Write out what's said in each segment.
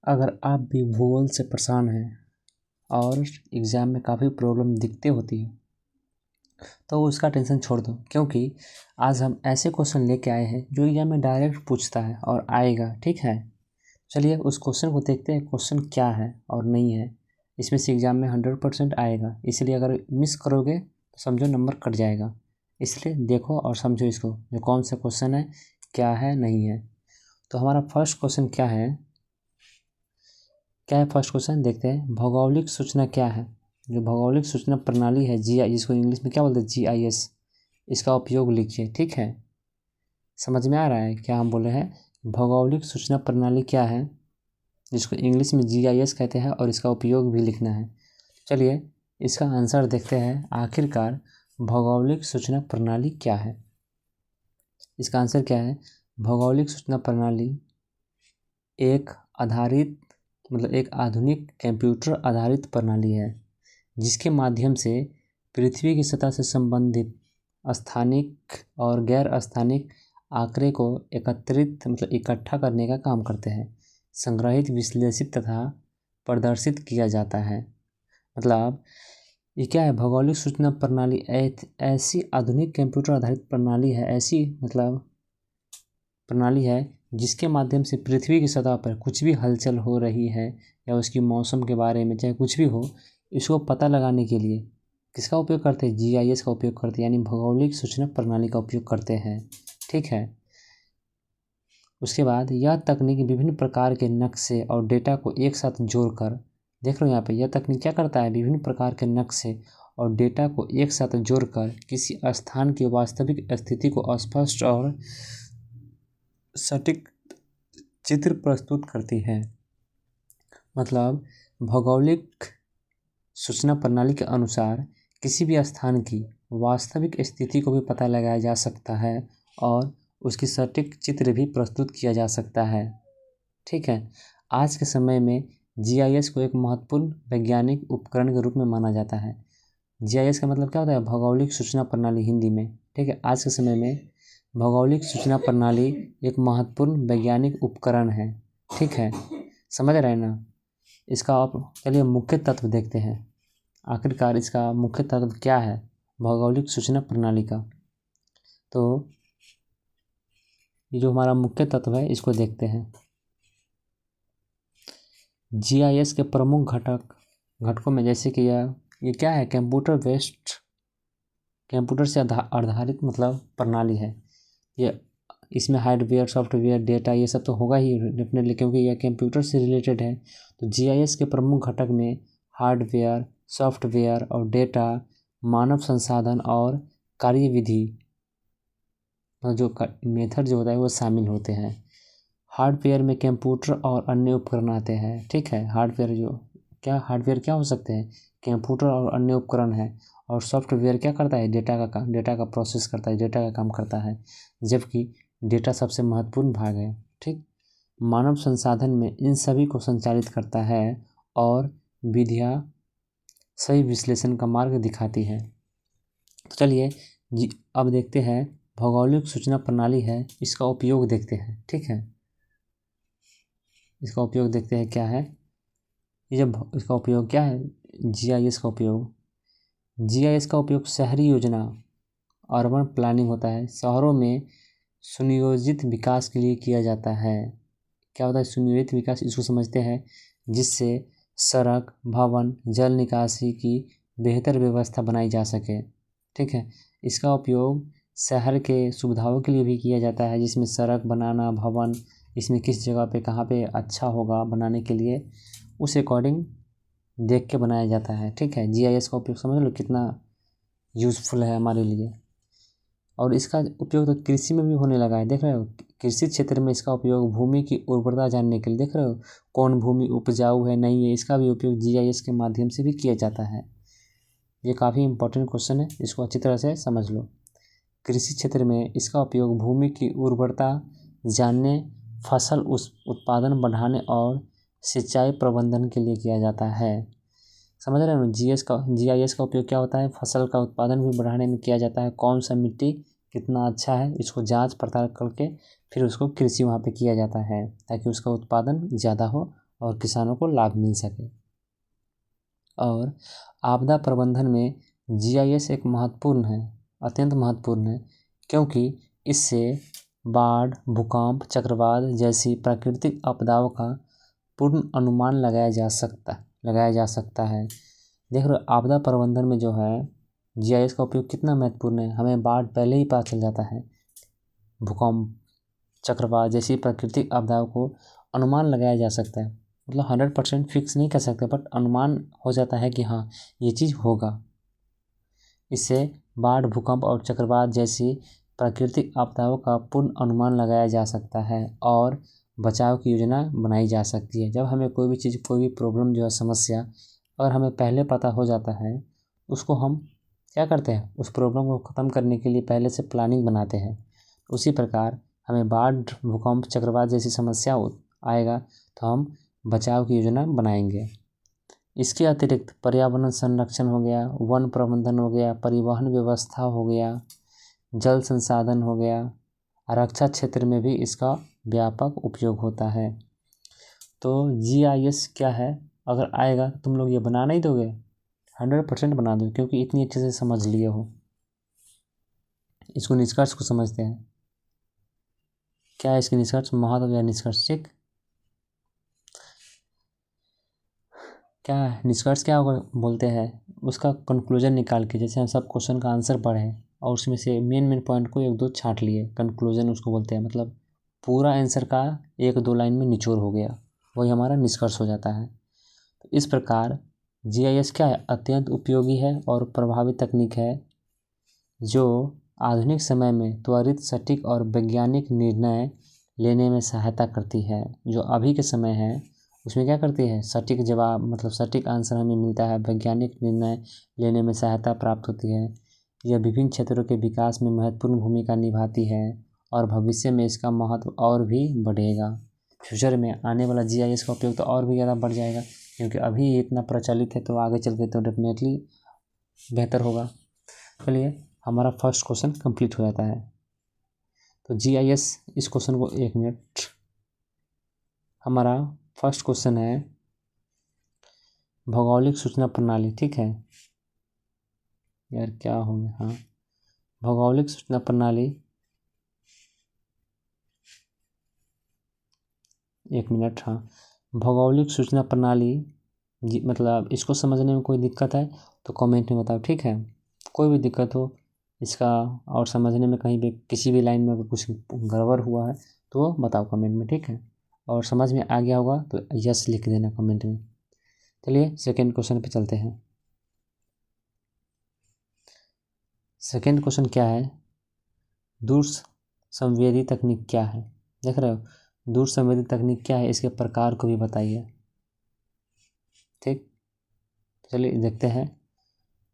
अगर आप भी भूगोल से परेशान हैं और एग्ज़ाम में काफ़ी प्रॉब्लम दिखती होती है तो उसका टेंशन छोड़ दो, क्योंकि आज हम ऐसे क्वेश्चन लेके आए हैं जो एग्जाम में डायरेक्ट पूछता है और आएगा। ठीक है, चलिए उस क्वेश्चन को देखते हैं, क्वेश्चन क्या है और नहीं है। इसमें से एग्ज़ाम में 100% आएगा, इसलिए अगर मिस करोगे तो समझो नंबर कट जाएगा। इसलिए देखो और समझो इसको, जो कौन सा क्वेश्चन है, क्या है, नहीं है। तो हमारा फर्स्ट क्वेश्चन क्या है फर्स्ट क्वेश्चन देखते हैं। भौगोलिक सूचना क्या है? जो भौगोलिक सूचना प्रणाली है GI, जिसको इंग्लिश में क्या बोलते हैं GIS, इसका उपयोग लिखिए। ठीक है, समझ में आ रहा है क्या हम बोले हैं? भौगोलिक सूचना प्रणाली क्या है, जिसको इंग्लिश में GIS कहते हैं, और इसका उपयोग भी लिखना है। चलिए इसका आंसर देखते हैं। आखिरकार भौगोलिक सूचना प्रणाली क्या है? इसका आंसर क्या है? भौगोलिक सूचना प्रणाली एक आधुनिक कंप्यूटर आधारित प्रणाली है, जिसके माध्यम से पृथ्वी की सतह से संबंधित स्थानिक और गैर स्थानिक आंकड़े को इकट्ठा करने का काम करते हैं, संग्रहित, विश्लेषित तथा प्रदर्शित किया जाता है। मतलब ये क्या है? भौगोलिक सूचना प्रणाली ऐसी आधुनिक कंप्यूटर आधारित प्रणाली है, प्रणाली है जिसके माध्यम से पृथ्वी की सतह पर कुछ भी हलचल हो रही है या उसकी मौसम के बारे में, चाहे कुछ भी हो, इसको पता लगाने के लिए किसका उपयोग करते हैं? GIS का उपयोग करते हैं, यानी भौगोलिक सूचना प्रणाली का उपयोग करते हैं। ठीक है, उसके बाद यह तकनीक विभिन्न प्रकार के नक्शे और डेटा को एक साथ जोड़कर, देख रहे हो यहाँ पे, यह तकनीक क्या करता है? विभिन्न प्रकार के नक्शे और डेटा को एक साथ जोड़कर किसी स्थान की वास्तविक स्थिति को स्पष्ट और सटीक चित्र प्रस्तुत करती है। मतलब भौगोलिक सूचना प्रणाली के अनुसार किसी भी स्थान की वास्तविक स्थिति को भी पता लगाया जा सकता है और उसकी सटीक चित्र भी प्रस्तुत किया जा सकता है। ठीक है, आज के समय में GIS को एक महत्वपूर्ण वैज्ञानिक उपकरण के रूप में माना जाता है। GIS का मतलब क्या होता है? भौगोलिक सूचना प्रणाली हिंदी में। ठीक है, आज के समय में भौगोलिक सूचना प्रणाली एक महत्वपूर्ण वैज्ञानिक उपकरण है। ठीक है, समझ रहे हैं ना? इसका आप चलिए मुख्य तत्व देखते हैं। आखिरकार इसका मुख्य तत्व क्या है भौगोलिक सूचना प्रणाली का? तो ये जो हमारा मुख्य तत्व है, इसको देखते हैं। GIS के प्रमुख घटकों में, जैसे कि ये क्या है? कंप्यूटर से आधारित प्रणाली है। ये इसमें हार्डवेयर, सॉफ्टवेयर, डेटा, ये सब तो होगा ही डेफिनेटली, क्योंकि यह कंप्यूटर से रिलेटेड है। तो GIS के प्रमुख घटक में हार्डवेयर, सॉफ्टवेयर और डेटा, मानव संसाधन और कार्यविधि, जो मेथड जो होता है वो शामिल होते हैं। हार्डवेयर में कंप्यूटर और अन्य उपकरण आते हैं। ठीक है, हार्डवेयर क्या हो सकते हैं? कंप्यूटर और अन्य उपकरण है। और सॉफ्टवेयर क्या करता है? डेटा का प्रोसेस करता है, डेटा का काम करता है, जबकि डेटा सबसे महत्वपूर्ण भाग है। ठीक, मानव संसाधन में इन सभी को संचालित करता है और विधियाँ सही विश्लेषण का मार्ग दिखाती है। तो चलिए अब देखते हैं भौगोलिक सूचना प्रणाली है, इसका उपयोग देखते हैं। ठीक है, इसका उपयोग देखते हैं क्या है। इसका उपयोग क्या है? GIS का उपयोग। GIS का उपयोग शहरी योजना, अर्बन प्लानिंग होता है, शहरों में सुनियोजित विकास के लिए किया जाता है। क्या होता है सुनियोजित विकास? इसको समझते हैं, जिससे सड़क, भवन, जल निकासी की बेहतर व्यवस्था बनाई जा सके। ठीक है, इसका उपयोग शहर के सुविधाओं के लिए भी किया जाता है, जिसमें सड़क बनाना, भवन, इसमें किस जगह पे कहाँ पे अच्छा होगा बनाने के लिए, उस अकॉर्डिंग देख के बनाया जाता है। ठीक है, GIS का उपयोग समझ लो कितना यूज़फुल है हमारे लिए। और इसका उपयोग तो कृषि में भी होने लगा है, देख रहे हो? कृषि क्षेत्र में इसका उपयोग भूमि की उर्वरता जानने के लिए, देख रहे हो, कौन भूमि उपजाऊ है, नहीं है, इसका भी उपयोग GIS के माध्यम से भी किया जाता है। ये काफ़ी इंपॉर्टेंट क्वेश्चन है, इसको अच्छी तरह से समझ लो। कृषि क्षेत्र में इसका उपयोग भूमि की उर्वरता जानने, फसल उत्पादन बढ़ाने और सिंचाई प्रबंधन के लिए किया जाता है। समझ रहे हो? GIS का उपयोग क्या होता है? फसल का उत्पादन भी बढ़ाने में किया जाता है। कौन सा मिट्टी कितना अच्छा है, इसको जांच पड़ताल करके फिर उसको कृषि वहाँ पे किया जाता है, ताकि उसका उत्पादन ज़्यादा हो और किसानों को लाभ मिल सके। और आपदा प्रबंधन में जीआईएस एक महत्वपूर्ण है, अत्यंत महत्वपूर्ण है, क्योंकि इससे बाढ़, भूकंप, चक्रवात जैसी प्राकृतिक आपदाओं का पूर्ण अनुमान लगाया जा सकता है। देख रहे हो, आपदा प्रबंधन में जो है जीआईएस का उपयोग कितना महत्वपूर्ण है। हमें बाढ़ पहले ही पता चल जाता है, भूकंप, चक्रवात जैसी प्राकृतिक आपदाओं को अनुमान लगाया जा सकता है। मतलब 100% फिक्स नहीं कर सकते, बट अनुमान हो जाता है कि हाँ ये चीज़ होगा। इससे बाढ़, भूकंप और चक्रवात जैसी प्राकृतिक आपदाओं का पूर्ण अनुमान लगाया जा सकता है और बचाव की योजना बनाई जा सकती है। जब हमें कोई भी चीज़, कोई भी प्रॉब्लम जो है, समस्या, अगर हमें पहले पता हो जाता है, उसको हम क्या करते हैं, उस प्रॉब्लम को ख़त्म करने के लिए पहले से प्लानिंग बनाते हैं। उसी प्रकार हमें बाढ़, भूकंप, चक्रवात जैसी समस्या आएगा तो हम बचाव की योजना बनाएंगे। इसके अतिरिक्त पर्यावरण संरक्षण हो गया, वन प्रबंधन हो गया, परिवहन व्यवस्था हो गया, जल संसाधन हो गया, रक्षा क्षेत्र में भी इसका व्यापक उपयोग होता है। तो जीआईएस क्या है, अगर आएगा तुम लोग ये बना नहीं दोगे, 100% बना दो, क्योंकि इतनी अच्छे से समझ लिए हो। इसको निष्कर्ष को समझते हैं, क्या है इसके निष्कर्ष, महत्व या निष्कर्ष। ठीक, क्या है निष्कर्ष, क्या होगा बोलते हैं, उसका कंक्लूजन निकाल के, जैसे हम सब क्वेश्चन का आंसर पढ़े और उसमें से मेन पॉइंट को 1-2 छांट लिए, कंक्लूजन उसको बोलते हैं। मतलब पूरा आंसर का 1-2 लाइन में निचोड़ हो गया, वही हमारा निष्कर्ष हो जाता है। तो इस प्रकार जीआईएस क्या है, अत्यंत उपयोगी है और प्रभावी तकनीक है जो आधुनिक समय में त्वरित, सटीक और वैज्ञानिक निर्णय लेने में सहायता करती है। जो अभी के समय है उसमें क्या करती है, सटीक जवाब, मतलब सटीक आंसर हमें मिलता है, वैज्ञानिक निर्णय लेने में सहायता प्राप्त होती है। यह विभिन्न क्षेत्रों के विकास में महत्वपूर्ण भूमिका निभाती है और भविष्य में इसका महत्व और भी बढ़ेगा। फ्यूचर में आने वाला जीआईएस का उपयोग तो और भी ज़्यादा बढ़ जाएगा, क्योंकि अभी इतना प्रचलित है, तो आगे चल के तो डेफिनेटली बेहतर होगा। चलिए, हमारा फर्स्ट क्वेश्चन कंप्लीट हो जाता है। तो जीआईएस, इस क्वेश्चन को 1 मिनट, हमारा फर्स्ट क्वेश्चन है भौगोलिक सूचना प्रणाली। ठीक है यार, क्या हो गया, हाँ, भौगोलिक सूचना प्रणाली, 1 मिनट, हाँ, भौगोलिक सूचना प्रणाली जी, मतलब इसको समझने में कोई दिक्कत है तो कमेंट में बताओ। ठीक है, कोई भी दिक्कत हो इसका और समझने में, कहीं भी किसी भी लाइन में अगर कुछ गड़बड़ हुआ है तो बताओ कमेंट में। ठीक है, और समझ में आ गया होगा तो यस लिख देना कमेंट में। चलिए सेकंड क्वेश्चन पे चलते हैं। सेकंड क्वेश्चन क्या है, दूर संवेदी तकनीक क्या है। देख रहे हो, दूर संवेदी तकनीक क्या है, इसके प्रकार को भी बताइए। ठीक, चलिए देखते हैं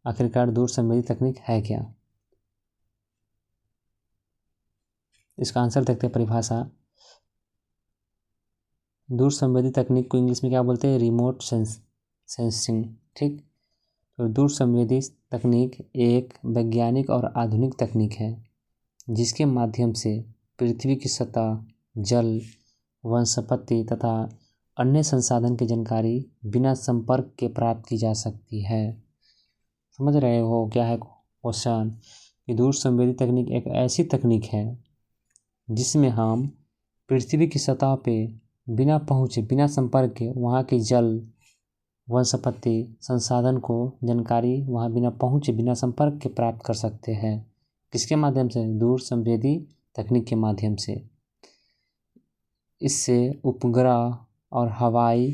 आखिरकार दूर संवेदी तकनीक है क्या। इसका आंसर देखते हैं, परिभाषा। दूर संवेदी तकनीक को इंग्लिश में क्या बोलते हैं, रिमोट सेंसिंग। ठीक, तो दूर संवेदी तकनीक एक वैज्ञानिक और आधुनिक तकनीक है जिसके माध्यम से पृथ्वी की सतह, जल, वनस्पति तथा अन्य संसाधन की जानकारी बिना संपर्क के प्राप्त की जा सकती है। समझ रहे हो क्या है क्वेश्चन, कि दूर संवेदी तकनीक एक ऐसी तकनीक है जिसमें हम पृथ्वी की सतह पे बिना पहुँचे, बिना संपर्क के वहाँ की जल, वनस्पति संसाधन को जानकारी वहाँ बिना पहुँचे, बिना संपर्क के प्राप्त कर सकते हैं। किसके माध्यम से, दूर संवेदी तकनीक के माध्यम से। इससे उपग्रह और हवाई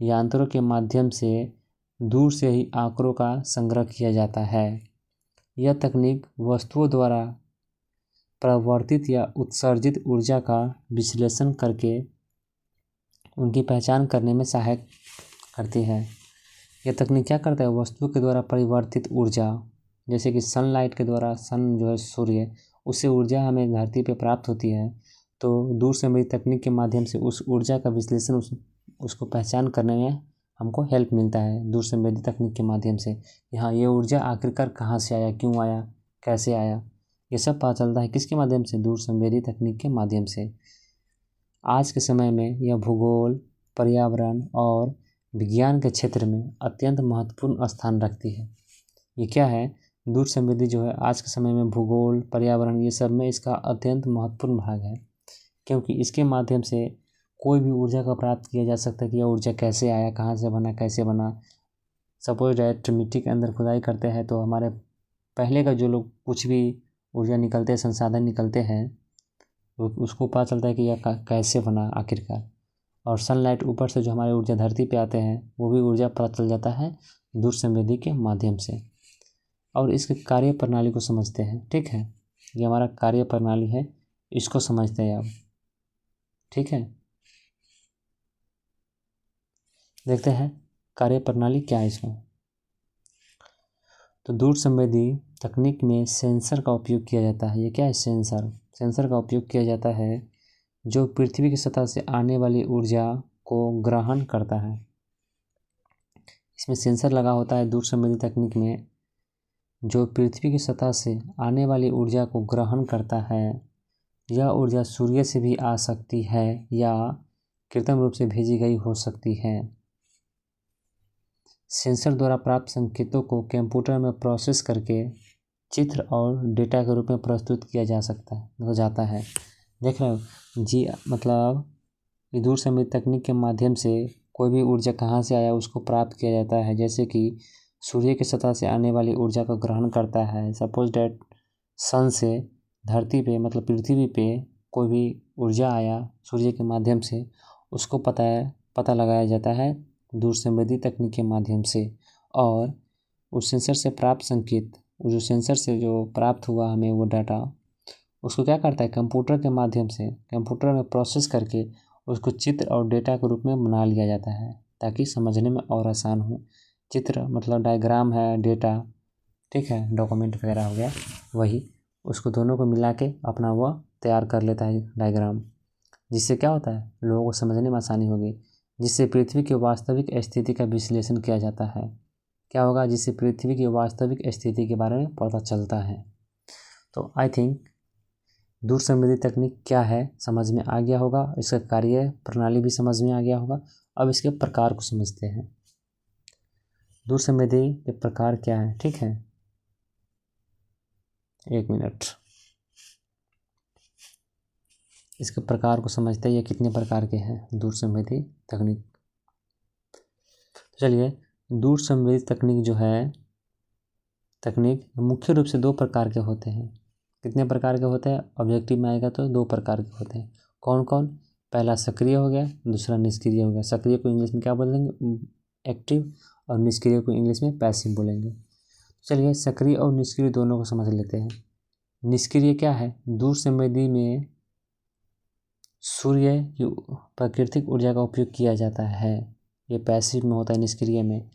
यंत्रों के माध्यम से दूर से ही आंकड़ों का संग्रह किया जाता है। यह तकनीक वस्तुओं द्वारा प्रवर्तित या उत्सर्जित ऊर्जा का विश्लेषण करके उनकी पहचान करने में सहायक करती है। यह तकनीक क्या करता है, वस्तुओं के द्वारा परिवर्तित ऊर्जा, जैसे कि सनलाइट के द्वारा, सन जो है सूर्य, उससे ऊर्जा हमें धरती पे प्राप्त होती है, तो दूर संवेदी तकनीक के माध्यम से उस ऊर्जा का विश्लेषण, उसको पहचान करने में हमको हेल्प मिलता है दूर संवेदी तकनीक के माध्यम से। यहाँ ये ऊर्जा आखिरकार कहाँ से आया, क्यों आया, कैसे आया, ये सब पता चलता है किसके माध्यम से, दूर संवेदी तकनीक के माध्यम से। आज के समय में यह भूगोल, पर्यावरण और विज्ञान के क्षेत्र में अत्यंत महत्वपूर्ण स्थान रखती है। ये क्या है? दूर संवेदी जो है आज के समय में भूगोल, पर्यावरण ये सब में इसका अत्यंत महत्वपूर्ण भाग है, क्योंकि इसके माध्यम से कोई भी ऊर्जा का प्राप्त किया जा सकता है कि यह ऊर्जा कैसे आया, कहाँ से बना, कैसे बना। सपोज डायरेक्ट मिट्टी के अंदर खुदाई करते हैं तो हमारे पहले का जो लोग कुछ भी ऊर्जा निकलते हैं, संसाधन निकलते हैं, उसको पता चलता है कि यह कैसे बना आखिरकार। और सनलाइट ऊपर से जो हमारे ऊर्जा धरती पे आते हैं वो भी ऊर्जा पता चल जाता है दूर संवेदी के माध्यम से। और इसके कार्य प्रणाली को समझते हैं। ठीक है, ये हमारा कार्य प्रणाली है, इसको समझते हैं अब। ठीक है, देखते हैं कार्य प्रणाली क्या है इसमें। तो दूर संवेदी तकनीक में सेंसर का उपयोग किया जाता है। ये क्या है? सेंसर का उपयोग किया जाता है जो पृथ्वी की सतह से आने वाली ऊर्जा को ग्रहण करता है। इसमें सेंसर लगा होता है दूर संवेदी तकनीक में, जो पृथ्वी की सतह से आने वाली ऊर्जा को ग्रहण करता है। यह ऊर्जा सूर्य से भी आ सकती है या कृत्रिम रूप से भेजी गई हो सकती है। सेंसर द्वारा प्राप्त संकेतों को कंप्यूटर में प्रोसेस करके चित्र और डेटा के रूप में प्रस्तुत किया जा सकता हो जाता है। देख रहे हो जी, मतलब दूर संवेदी तकनीक के माध्यम से कोई भी ऊर्जा कहाँ से आया उसको प्राप्त किया जाता है। जैसे कि सूर्य की सतह से आने वाली ऊर्जा को ग्रहण करता है। सपोज डैट सन से धरती पे मतलब पृथ्वी पे कोई भी ऊर्जा आया सूर्य के माध्यम से, उसको पता लगाया जाता है दूर संवेदी तकनीक के माध्यम से। और उस सेंसर से प्राप्त संकेत, जो सेंसर से जो प्राप्त हुआ हमें वो डाटा, उसको क्या करता है कंप्यूटर के माध्यम से कंप्यूटर में प्रोसेस करके उसको चित्र और डेटा के रूप में बना लिया जाता है ताकि समझने में और आसान हो। चित्र मतलब डायग्राम है, डेटा, ठीक है, डॉक्यूमेंट वगैरह हो गया, वही उसको दोनों को मिला के अपना वह तैयार कर लेता है डायग्राम, जिससे क्या होता है लोगों को समझने में आसानी होगी, जिससे पृथ्वी की वास्तविक स्थिति का विश्लेषण किया जाता है। क्या होगा? जिससे पृथ्वी की वास्तविक स्थिति के बारे में पता चलता है। तो आई थिंक दूर संवेदी तकनीक क्या है समझ में आ गया होगा, इसका कार्य प्रणाली भी समझ में आ गया होगा। अब इसके प्रकार को समझते हैं। दूर संवेदी के प्रकार क्या है? ठीक है, एक मिनट, इसके प्रकार को समझते हैं ये कितने प्रकार के हैं दूर संवेदी तकनीक। तो चलिए, दूर संवेदी तकनीक जो है तकनीक मुख्य रूप से दो प्रकार के होते हैं। कितने प्रकार के होते हैं? ऑब्जेक्टिव में आएगा तो दो प्रकार के होते हैं। कौन कौन? पहला सक्रिय हो गया, दूसरा निष्क्रिय हो गया। सक्रिय को इंग्लिश में क्या बोलेंगे? एक्टिव, और निष्क्रिय को इंग्लिश में पैसिव बोलेंगे। चलिए, सक्रिय और निष्क्रिय दोनों को समझ लेते हैं। निष्क्रिय क्या है? दूर संवेदी में सूर्य की प्राकृतिक ऊर्जा का उपयोग किया जाता है, ये पैसिव में होता है। निष्क्रिय में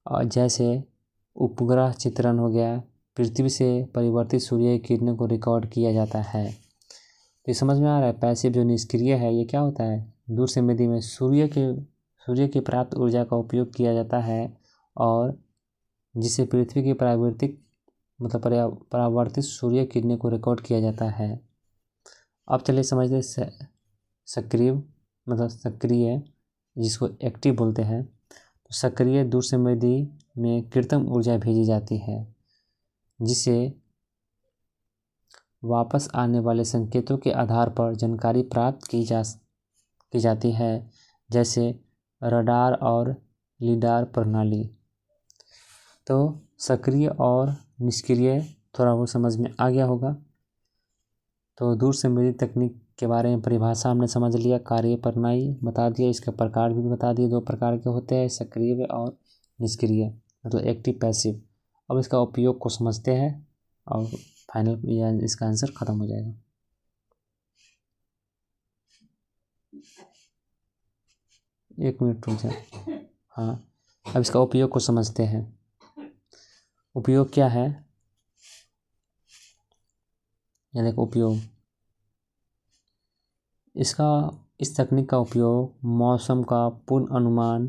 और जैसे उपग्रह चित्रण हो गया, पृथ्वी से परिवर्तित सूर्य की किरणों को रिकॉर्ड किया जाता है। तो ये समझ में आ रहा है। पैसिव जो निष्क्रिय है ये क्या होता है? दूर संवेदी में सूर्य की प्राप्त ऊर्जा का उपयोग किया जाता है और जिससे पृथ्वी की परावर्तित सूर्य किरणों को रिकॉर्ड किया जाता है। अब चलिए समझते हैं सक्रिय मतलब सक्रिय, जिसको एक्टिव बोलते हैं। तो सक्रिय दूर संवेदी में कृत्रिम ऊर्जा भेजी जाती है जिससे वापस आने वाले संकेतों के आधार पर जानकारी प्राप्त की जाती है, जैसे रडार और लीडार प्रणाली। तो सक्रिय और निष्क्रिय थोड़ा वो समझ में आ गया होगा। तो दूर संवेदी तकनीक के बारे में परिभाषा हमने समझ लिया, कार्य प्रणाली बता दिया, इसके प्रकार भी बता दिए। दो प्रकार के होते हैं, सक्रिय और निष्क्रिय, मतलब एक्टिव पैसिव। अब इसका उपयोग को समझते हैं और फाइनल या इसका आंसर खत्म हो जाएगा। एक मिनट रुक जाए। हाँ, अब इसका उपयोग को समझते हैं। उपयोग क्या है? यानी उपयोग, इस तकनीक का उपयोग मौसम का पूर्ण अनुमान,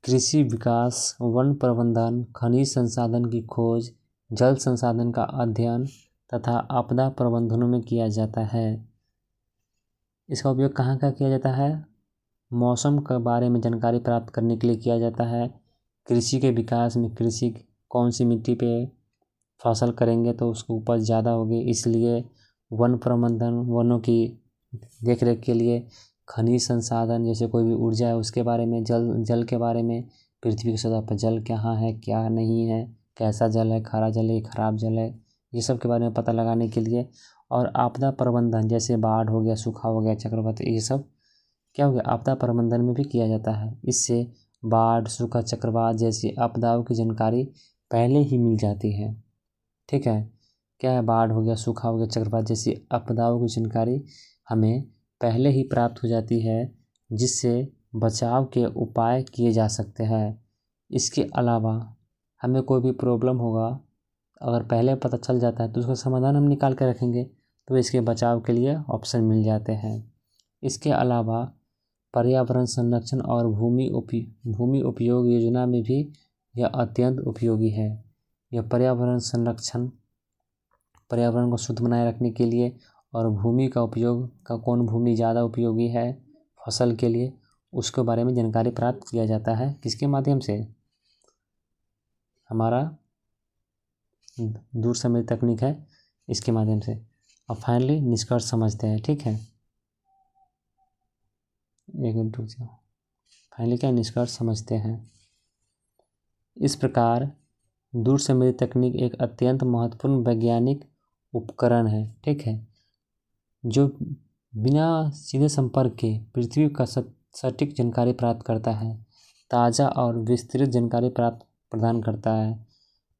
कृषि विकास, वन प्रबंधन, खनिज संसाधन की खोज, जल संसाधन का अध्ययन तथा आपदा प्रबंधनों में किया जाता है। इसका उपयोग कहाँ किया जाता है? मौसम के बारे में जानकारी प्राप्त करने के लिए किया जाता है। कृषि के विकास में, कृषि कौन सी मिट्टी पे फसल करेंगे तो उसकी उपज ज़्यादा होगी, इसलिए वन प्रबंधन, वनों की देखरेख के लिए, खनिज संसाधन जैसे कोई भी ऊर्जा है उसके बारे में, जल के बारे में, पृथ्वी की सतह पर जल कहाँ है क्या नहीं है, कैसा जल है, खारा जल है, खराब जल है, ये सब के बारे में पता लगाने के लिए। और आपदा प्रबंधन जैसे बाढ़ हो गया, सूखा हो गया, चक्रवात, ये सब क्या हो गया, आपदा प्रबंधन में भी किया जाता है। इससे बाढ़, सूखा, चक्रवात जैसी आपदाओं की जानकारी पहले ही मिल जाती है। ठीक है, क्या है, बाढ़ हो गया, सूखा हो गया, चक्रवात जैसी आपदाओं की जानकारी हमें पहले ही प्राप्त हो जाती है, जिससे बचाव के उपाय किए जा सकते हैं। इसके अलावा हमें कोई भी प्रॉब्लम होगा, अगर पहले पता चल जाता है तो उसका समाधान हम निकाल के रखेंगे, तो इसके बचाव के लिए ऑप्शन मिल जाते हैं। इसके अलावा पर्यावरण संरक्षण और भूमि उपयोग योजना में भी यह अत्यंत उपयोगी है। यह पर्यावरण संरक्षण, पर्यावरण को शुद्ध बनाए रखने के लिए, और भूमि का उपयोग का, कौन भूमि ज़्यादा उपयोगी है फसल के लिए, उसके बारे में जानकारी प्राप्त किया जाता है। किसके माध्यम से? हमारा दूरसंवेदी तकनीक है, इसके माध्यम से। अब फाइनली निष्कर्ष समझते हैं। ठीक है, एक मिनट रुक जाओ। फाइनली क्या निष्कर्ष समझते हैं। इस प्रकार दूरसंवेदी तकनीक एक अत्यंत महत्वपूर्ण वैज्ञानिक उपकरण है। ठीक है, जो बिना सीधे संपर्क के पृथ्वी का सटीक जानकारी प्राप्त करता है, ताज़ा और विस्तृत जानकारी प्रदान करता है,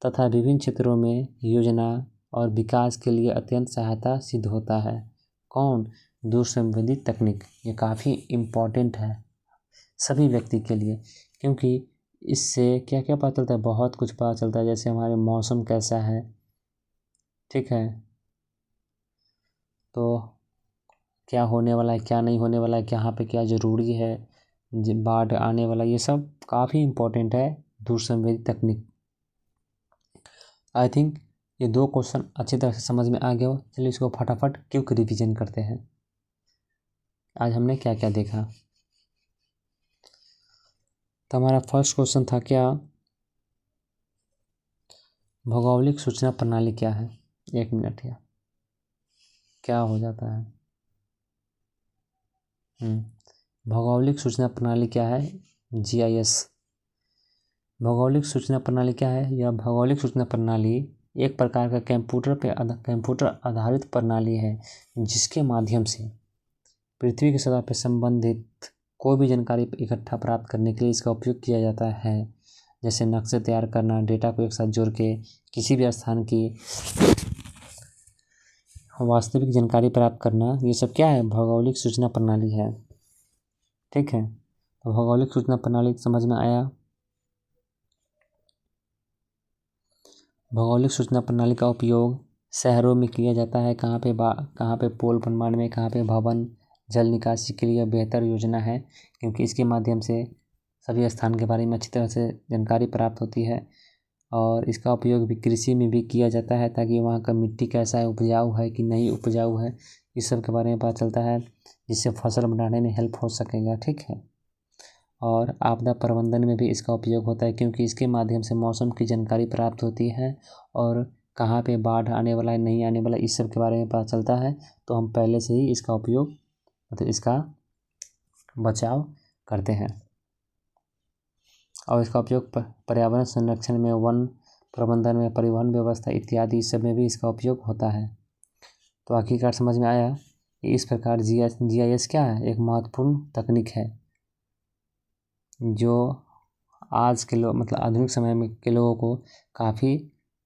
तथा विभिन्न क्षेत्रों में योजना और विकास के लिए अत्यंत सहायता सिद्ध होता है। कौन? दूरसंवेदी तकनीक। ये काफ़ी इम्पोर्टेंट है सभी व्यक्ति के लिए, क्योंकि इससे क्या क्या पता चलता है, बहुत कुछ पता चलता है। जैसे हमारे मौसम कैसा है, ठीक है, तो क्या होने वाला है, क्या नहीं होने वाला है, कहाँ पे क्या ज़रूरी है, बाढ़ आने वाला, ये सब काफ़ी इम्पोर्टेंट है दूरसंवेदी तकनीक। आई थिंक ये 2 क्वेश्चन अच्छी तरह से समझ में आ गया हो। चलिए इसको फटाफट क्विक रिवीजन करते हैं। आज हमने क्या क्या देखा। तो हमारा फर्स्ट क्वेश्चन था क्या, भौगोलिक सूचना प्रणाली क्या है। 1 मिनट या क्या हो जाता है। भौगोलिक सूचना प्रणाली क्या है? GIS। भौगोलिक सूचना प्रणाली क्या है? यह भौगोलिक सूचना प्रणाली एक प्रकार का कंप्यूटर आधारित प्रणाली है, जिसके माध्यम से पृथ्वी की सतह पर संबंधित कोई भी जानकारी इकट्ठा प्राप्त करने के लिए इसका उपयोग किया जाता है। जैसे नक्शे तैयार करना, डेटा को एक साथ जोड़ के किसी भी स्थान की वास्तविक जानकारी प्राप्त करना, ये सब क्या है? भौगोलिक सूचना प्रणाली है। ठीक है, तो भौगोलिक सूचना प्रणाली समझ में आया। भौगोलिक सूचना प्रणाली का उपयोग शहरों में किया जाता है। कहाँ पे पोल निर्माण में, कहाँ पे भवन, जल निकासी के लिए बेहतर योजना है, क्योंकि इसके माध्यम से सभी स्थान के बारे में अच्छी तरह से जानकारी प्राप्त होती है। और इसका उपयोग भी कृषि में भी किया जाता है, ताकि वहाँ का मिट्टी कैसा है, उपजाऊ है कि नहीं उपजाऊ है, इस सब के बारे में पता चलता है, जिससे फसल बनाने में हेल्प हो सकेगा। ठीक है, और आपदा प्रबंधन में भी इसका उपयोग होता है, क्योंकि इसके माध्यम से मौसम की जानकारी प्राप्त होती है, और कहाँ पे बाढ़ आने वाला है, नहीं आने वाला, इस सब के बारे में पता चलता है। तो हम पहले से ही इसका उपयोग, मतलब इसका बचाव करते हैं। और इसका उपयोग पर्यावरण संरक्षण में, वन प्रबंधन में, परिवहन व्यवस्था इत्यादि इस सब में भी इसका उपयोग होता है। तो आखिरकार समझ में आया कि इस प्रकार GIS क्या है? एक महत्वपूर्ण तकनीक है, जो आज के लोग, मतलब आधुनिक समय में के लोगों को काफ़ी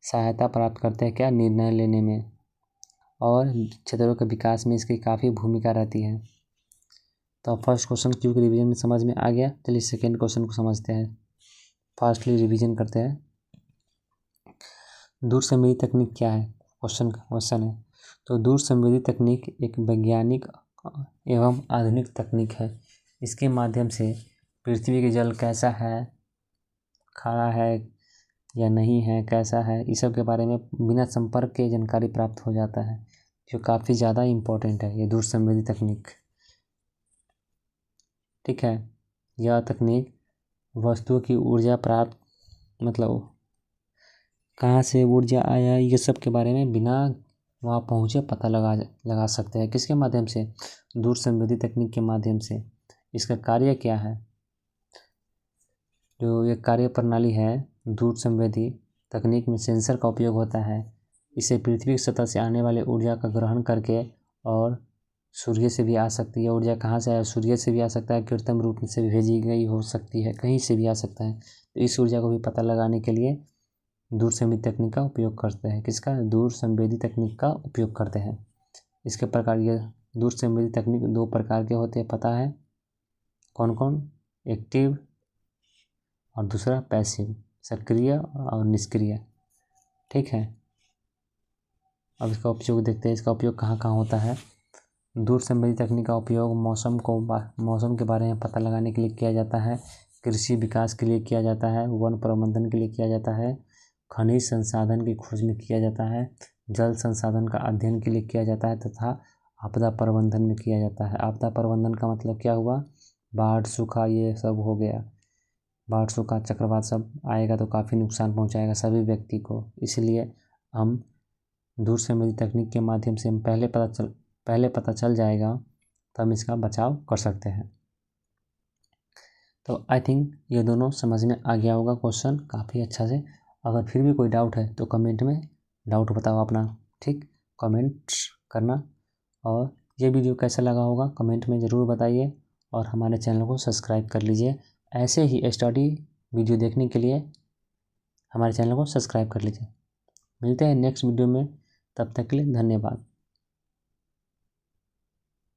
सहायता प्राप्त करते हैं, क्या, निर्णय लेने में, और क्षेत्रों के विकास में इसकी काफ़ी भूमिका रहती है। तो फर्स्ट क्वेश्चन क्विक रिवीजन में समझ में आ गया। चलिए सेकेंड क्वेश्चन को समझते हैं, फास्टली रिवीजन करते हैं। दूरसंवेदी तकनीक क्या है? क्वेश्चन है। तो दूरसंवेदी तकनीक एक वैज्ञानिक एवं आधुनिक तकनीक है। इसके माध्यम से पृथ्वी के जल कैसा है, खारा है या नहीं है, कैसा है, इस सब के बारे में बिना संपर्क के जानकारी प्राप्त हो जाता है, जो काफ़ी ज़्यादा इम्पोर्टेंट है ये दूरसंवेदी तकनीक। ठीक है। यह तकनीक वस्तुओं की ऊर्जा प्राप्त मतलब कहाँ से ऊर्जा आया ये सब के बारे में बिना वहाँ पहुँचे पता लगा सकते हैं। किसके माध्यम से? दूर संवेदी तकनीक के माध्यम से। इसका कार्य क्या है? जो ये कार्य प्रणाली है दूर संवेदी तकनीक में सेंसर का उपयोग होता है। इसे पृथ्वी की सतह से आने वाले ऊर्जा का ग्रहण करके और सूर्य से भी आ सकती है। ऊर्जा कहाँ से आया? सूर्य से भी आ सकता है, कृत्रिम रूप से भी भेजी गई हो सकती है, कहीं से भी आ सकता है। तो इस ऊर्जा को भी पता लगाने के लिए दूर संवेदी तकनीक का उपयोग करते हैं। किसका? दूर संवेदी तकनीक का उपयोग करते हैं। इसके प्रकार ये दूर संवेदी तकनीक 2 प्रकार के होते हैं, पता है कौन कौन? एक्टिव और दूसरा पैसिव, सक्रिय और निष्क्रिय। ठीक है। अब इसका उपयोग देखते हैं, इसका उपयोग कहाँ कहाँ होता है। दूर संवेदी तकनीक का उपयोग मौसम के बारे में पता लगाने के लिए किया जाता है, कृषि विकास के लिए किया जाता है, वन प्रबंधन के लिए किया जाता है, खनिज संसाधन की खोज में किया जाता है, जल संसाधन का अध्ययन के लिए किया जाता है तथा आपदा प्रबंधन में किया जाता है। आपदा प्रबंधन का मतलब क्या हुआ? बाढ़, सूखा, ये सब हो गया। बाढ़, सूखा, चक्रवात सब आएगा तो काफ़ी नुकसान पहुंचाएगा सभी व्यक्ति को। इसलिए हम दूर संवेदी तकनीक के माध्यम से हम पहले पता चल जाएगा तो हम इसका बचाव कर सकते हैं। तो आई थिंक ये दोनों समझ में आ गया होगा क्वेश्चन काफ़ी अच्छा से। अगर फिर भी कोई डाउट है तो कमेंट में डाउट बताओ अपना, ठीक? कमेंट करना। और ये वीडियो कैसा लगा होगा कमेंट में ज़रूर बताइए और हमारे चैनल को सब्सक्राइब कर लीजिए। ऐसे ही स्टडी वीडियो देखने के लिए हमारे चैनल को सब्सक्राइब कर लीजिए। मिलते हैं नेक्स्ट वीडियो में, तब तक के लिए धन्यवाद।